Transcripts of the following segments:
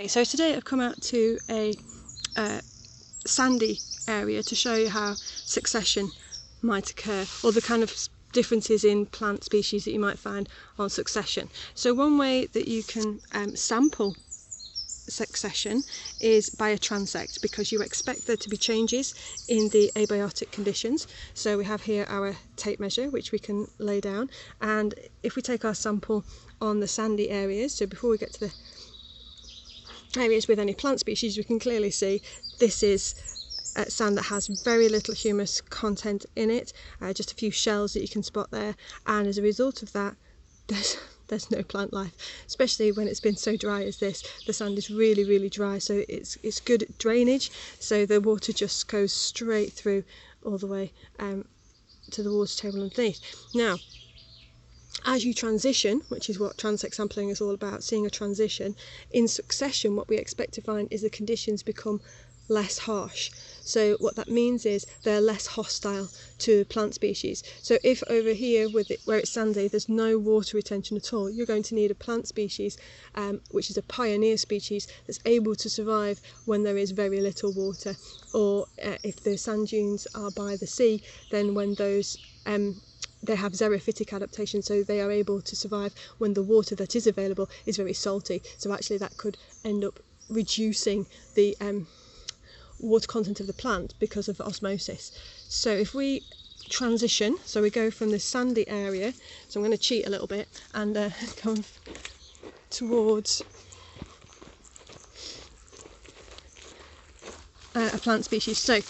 So today I've come out to a sandy area to show you how succession might occur, or the kind of differences in plant species that you might find on succession. So one way that you can sample succession is by a transect, because you expect there to be changes in the abiotic conditions. So we have here our tape measure, which we can lay down, and if we take our sample on the sandy areas, so before we get to the areas with any plant species, we can clearly see this is sand that has very little humus content in it, just a few shells that you can spot there, and as a result of that there's no plant life, especially when it's been so dry as this. The sand is really dry, so it's good drainage, so the water just goes straight through all the way to the water table underneath. Now as you transition, which is what transect sampling is all about, seeing a transition in succession, what we expect to find is the conditions become less harsh. So what that means is they're less hostile to plant species. So if over here where it's sandy there's no water retention at all, you're going to need a plant species which is a pioneer species that's able to survive when there is very little water, or if the sand dunes are by the sea, then when those they have xerophytic adaptation, so they are able to survive when the water that is available is very salty. So actually that could end up reducing the water content of the plant because of osmosis. So if we transition, so we go from this sandy area, so I'm going to cheat a little bit and come towards a plant species. So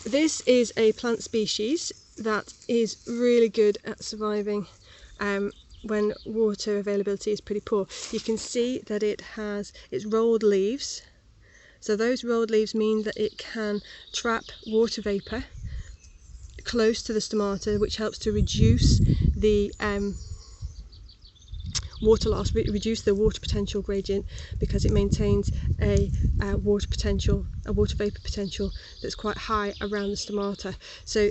this is a plant species that is really good at surviving when water availability is pretty poor. You can see that it's rolled leaves. So those rolled leaves mean that it can trap water vapour close to the stomata, which helps to reduce the water loss, reduce the water potential gradient, because it maintains a water vapour potential that's quite high around the stomata. So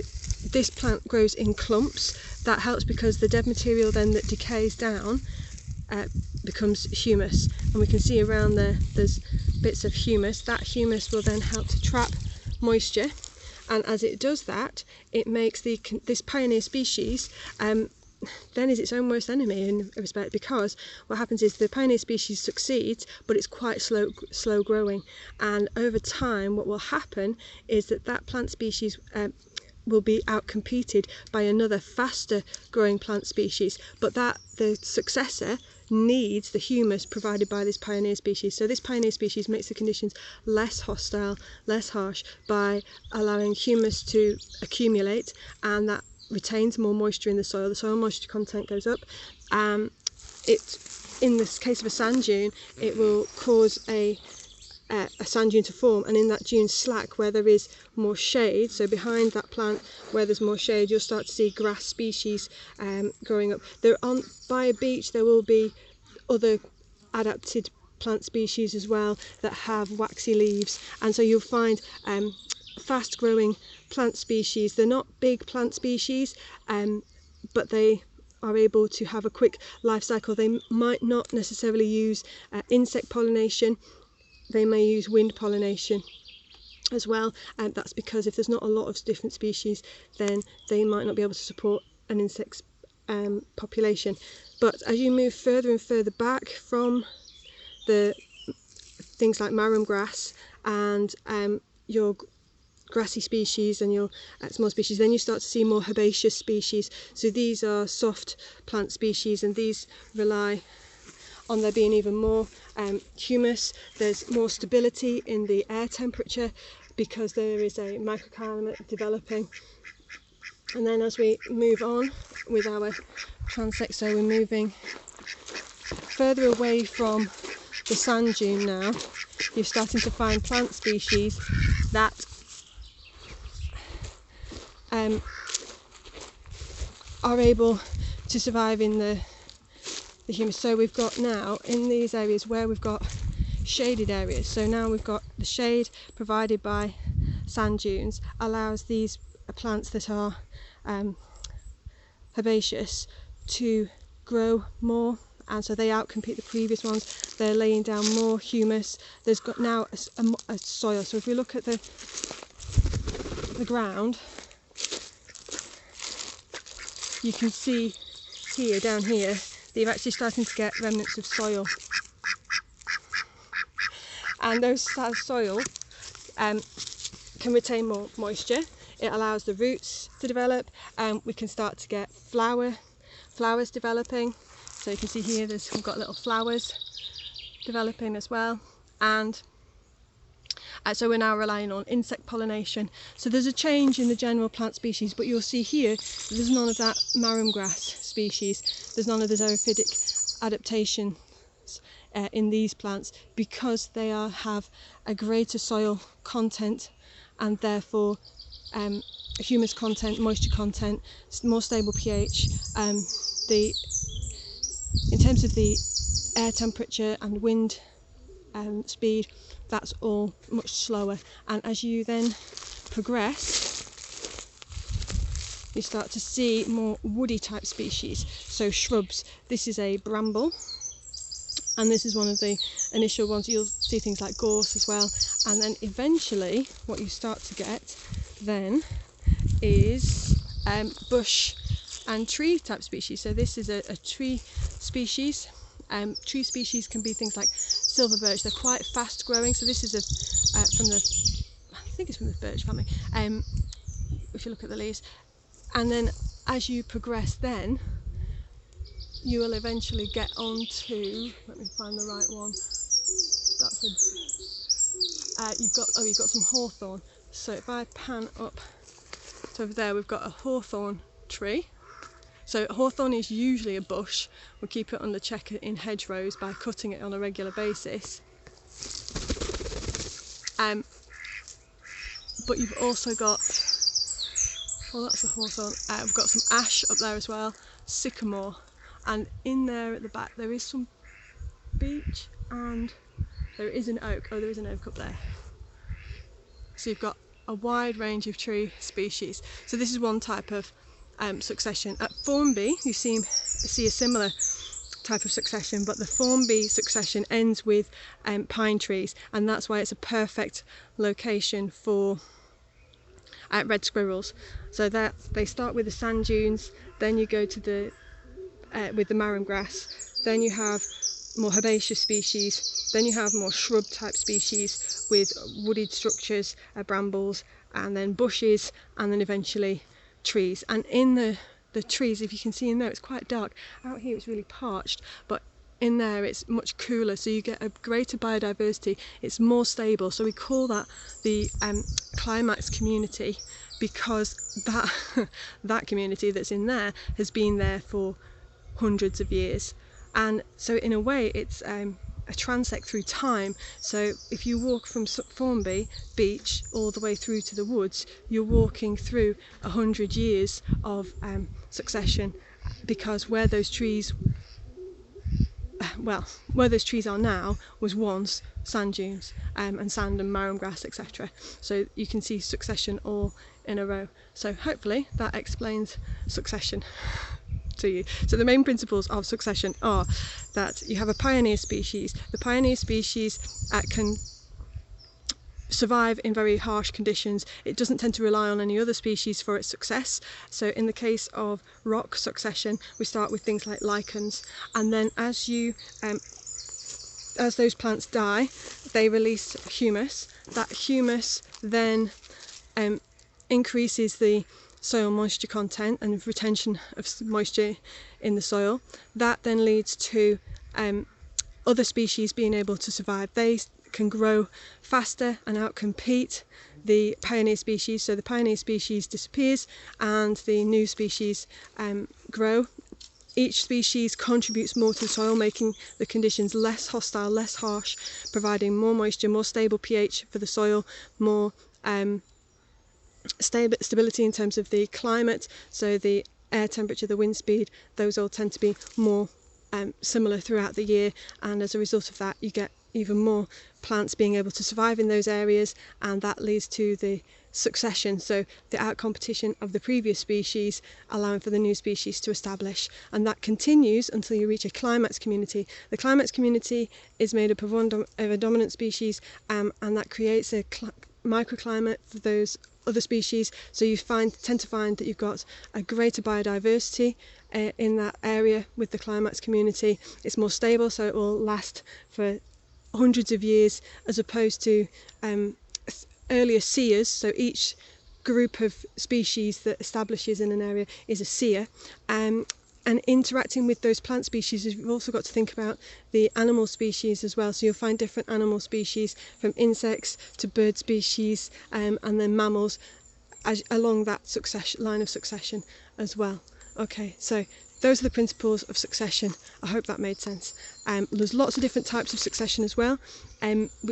this plant grows in clumps. That helps because the dead material then that decays down becomes humus, and we can see around there's bits of humus. That humus will then help to trap moisture, and as it does that, it makes this pioneer species then is its own worst enemy in a respect, because what happens is the pioneer species succeeds, but it's quite slow growing, and over time what will happen is that plant species will be outcompeted by another faster growing plant species, but the successor needs the humus provided by this pioneer species. So this pioneer species makes the conditions less hostile, less harsh, by allowing humus to accumulate, and that retains more moisture in the soil moisture content goes up. In this case of a sand dune, it will cause a sand dune to form, and in that dune slack where there is more shade, so behind that plant where there's more shade, you'll start to see grass species growing up. By a beach there will be other adapted plant species as well that have waxy leaves, and so you'll find fast growing plant species. They're not big plant species, but they are able to have a quick life cycle. They might not necessarily use insect pollination, they may use wind pollination as well, and that's because if there's not a lot of different species, then they might not be able to support an insect population. But as you move further and further back from the things like marram grass and your grassy species and your small species, then you start to see more herbaceous species. So these are soft plant species, and these rely on there being even more humus. There's more stability in the air temperature because there is a microclimate developing. And then as we move on with our transect, so we're moving further away from the sand dune now, you're starting to find plant species that are able to survive in the humus. So we've got now in these areas where we've got shaded areas, so now we've got the shade provided by sand dunes allows these plants that are herbaceous to grow more, and so they outcompete the previous ones. they're laying down more humus. There's got now a soil. So if we look at the ground, you can see here, down here, that you're actually starting to get remnants of soil. And those soil can retain more moisture. It allows the roots to develop, and we can start to get flowers developing. So you can see here we've got little flowers developing as well, and so we're now relying on insect pollination. So there's a change in the general plant species, but you'll see here there's none of that marram grass species, there's none of the zoophytic adaptations in these plants, because they have a greater soil content and therefore humus content, moisture content, more stable pH. In terms of the air temperature and wind speed, that's all much slower. And as you then progress, you start to see more woody type species, so shrubs. This is a bramble, and this is one of the initial ones. You'll see things like gorse as well, and then eventually what you start to get then is bush and tree type species. So this is a tree species. Tree species can be things like silver birch. They're quite fast growing. So this is I think it's from the birch family, if you look at the leaves. And then as you progress, then you will eventually get on to, let me find the right one. You've got some hawthorn. So if I pan up to over there, we've got a hawthorn tree. So hawthorn is usually a bush. We keep it under check in hedgerows by cutting it on a regular basis. But you've also got, well, that's a hawthorn. We've got some ash up there as well, sycamore, and in there at the back there is some beech, and there is an oak. Oh, there is an oak up there. So you've got a wide range of tree species. So this is one type of succession. At Formby you see a similar type of succession, but the Formby succession ends with pine trees, and that's why it's a perfect location for red squirrels. So that they start with the sand dunes, then you go to the with the marram grass, then you have more herbaceous species, then you have more shrub type species with wooded structures, brambles, and then bushes, and then eventually trees. And in the trees, if you can see in there, it's quite dark. Out here it's really parched, but in there it's much cooler, so you get a greater biodiversity. It's more stable, so we call that the climax community, because that community that's in there has been there for hundreds of years. And so in a way it's a transect through time. So if you walk from Formby Beach all the way through to the woods, you're walking through 100 years of succession, because where those trees are now was once sand dunes and sand and marram grass, etc. So you can see succession all in a row. So hopefully that explains succession to you. So the main principles of succession are that you have a pioneer species. The pioneer species can survive in very harsh conditions. It doesn't tend to rely on any other species for its success. So in the case of rock succession, we start with things like lichens, and then as those plants die, they release humus. That humus then increases the soil moisture content and retention of moisture in the soil. That then leads to other species being able to survive. They can grow faster and outcompete the pioneer species. So the pioneer species disappears and the new species grow. Each species contributes more to the soil, making the conditions less hostile, less harsh, providing more moisture, more stable pH for the soil, more stability in terms of the climate. So the air temperature, the wind speed, those all tend to be more similar throughout the year, and as a result of that you get even more plants being able to survive in those areas, and that leads to the succession, so the out-competition of the previous species, allowing for the new species to establish. And that continues until you reach a climax community. The climax community is made up of a dominant species, and that creates a microclimate for those other species, so you tend to find that you've got a greater biodiversity in that area with the climax community. It's more stable, so it will last for hundreds of years, as opposed to earlier seers. So each group of species that establishes in an area is a seer, and interacting with those plant species, you've also got to think about the animal species as well. So you'll find different animal species, from insects to bird species, and then mammals, along that line of succession as well. Okay, so those are the principles of succession. I hope that made sense. There's lots of different types of succession as well.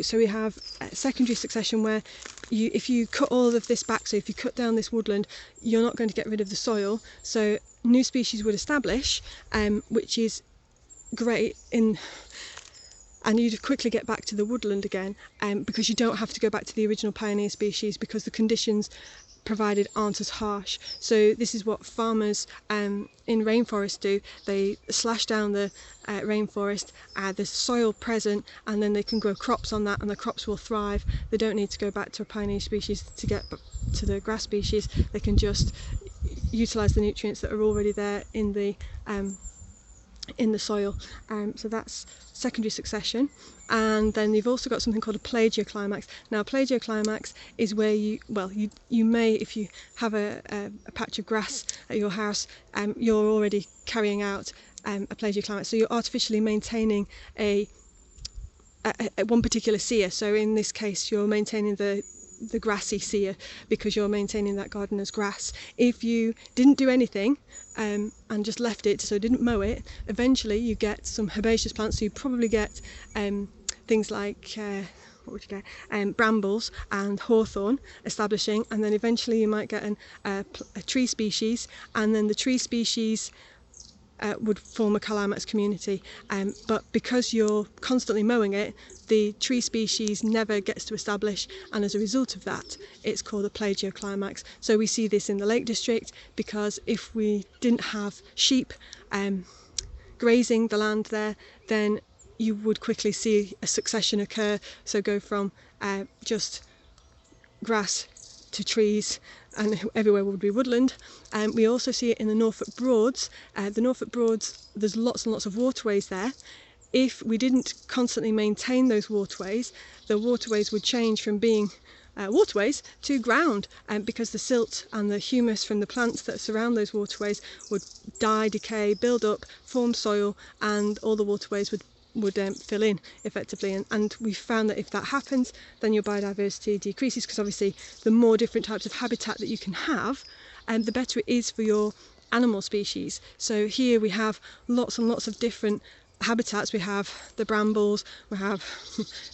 So we have secondary succession, where if you cut all of this back, so if you cut down this woodland, you're not going to get rid of the soil, so new species would establish, which is great, and you'd quickly get back to the woodland again, because you don't have to go back to the original pioneer species, because the conditions provided aren't as harsh. So this is what farmers in rainforest do. They slash down the rainforest, there's soil present, and then they can grow crops on that, and the crops will thrive. They don't need to go back to a pioneer species to get to the grass species. They can just utilise the nutrients that are already there in the soil. So that's secondary succession. And then you've also got something called a plagioclimax. Now, plagioclimax is where you may, if you have a patch of grass at your house, you're already carrying out a plagioclimax. So you're artificially maintaining one particular seer. So in this case, you're maintaining the grassy seer, because you're maintaining that gardener's grass. If you didn't do anything and just left it, so didn't mow it, eventually you get some herbaceous plants. So you probably get things like what would you get? Brambles and hawthorn establishing, and then eventually you might get a tree species, and then the tree species would form a climax community, but because you're constantly mowing it, the tree species never gets to establish, and as a result of that, it's called a plagioclimax. So we see this in the Lake District, because if we didn't have sheep grazing the land there, then you would quickly see a succession occur, so go from just grass to trees, and everywhere would be woodland. We also see it in the Norfolk Broads. The Norfolk Broads, there's lots and lots of waterways there. If we didn't constantly maintain those waterways, the waterways would change from being waterways to ground, because the silt and the humus from the plants that surround those waterways would die, decay, build up, form soil, and all the waterways would fill in effectively, and we found that if that happens, then your biodiversity decreases, because obviously the more different types of habitat that you can have, the better it is for your animal species. So here we have lots and lots of different habitats. We have the brambles, we have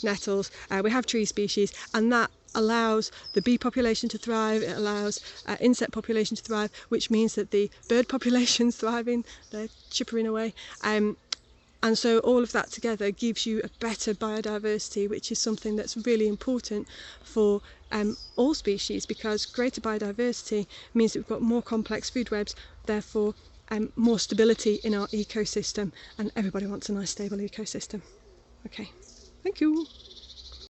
nettles, we have tree species, and that allows the bee population to thrive, it allows insect population to thrive, which means that the bird population's thriving, they're chippering away. And so all of that together gives you a better biodiversity, which is something that's really important for all species, because greater biodiversity means that we've got more complex food webs, therefore more stability in our ecosystem, and everybody wants a nice stable ecosystem. Okay, thank you.